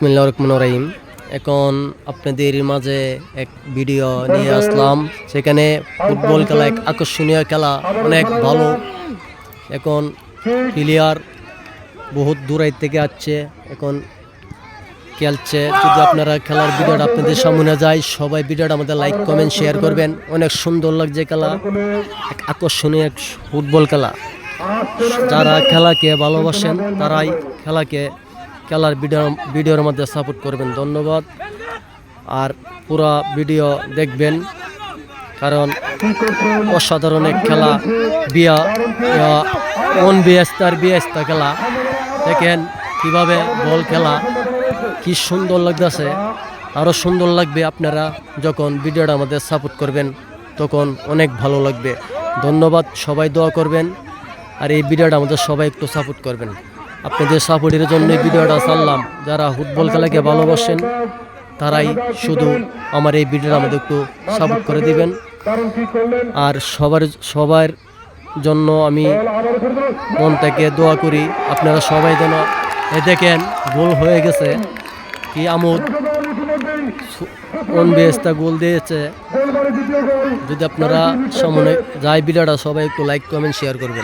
বিসমিল্লাহির রহমানির রহিম। এখন আপনাদের মাঝে এক ভিডিও নিয়ে আসলাম। সেখানে ফুটবল খেলা, এক আকর্ষণীয় খেলা, অনেক ভালো। এখন প্লেয়ার বহুত দূরাই থেকে আসছে, এখন খেলছে। যদি আপনারা খেলার ভিডিওটা আপনাদের সামনে যায়, সবাই ভিডিওটা আমাদের লাইক কমেন্ট শেয়ার করবেন। অনেক সুন্দর লাগছে খেলা, এক আকর্ষণীয় এক ফুটবল খেলা। যারা খেলাকে ভালোবাসেন তারাই খেলার ভিডিওর মধ্যে সাপোর্ট করবেন। ধন্যবাদ। আর পুরা ভিডিও দেখবেন, কারণ অসাধারণ এক খেলা। বিয়াস্তা খেলা দেখেন কিভাবে বল খেলা, কি সুন্দর লাগতেছে। আরও সুন্দর লাগবে আপনারা যখন ভিডিওটা আমাদের সাপোর্ট করবেন, তখন অনেক ভালো লাগবে। ধন্যবাদ। সবাই দোয়া করবেন, আর এই ভিডিওটা আমাদের সবাই একটু সাপোর্ট করবেন। আপনাদের সাপোর্টের জন্য এই ভিডিওটা ছাড়লাম। যারা ফুটবল খেলাকে ভালোবাসেন তারাই শুধু আমার এই ভিডিওটা আমাদের একটু সাপোর্ট করে দিবেন। আর সবার জন্য আমি মন থেকে দোয়া করি, আপনারা সবাই যেন দেখেন গোল হয়ে গেছে। কি আমোদ, বেস্তা গোল দিয়েছে। যদি আপনারা সামনে যাই ভিডিওটা সবাই একটু লাইক কমেন্ট শেয়ার করবেন।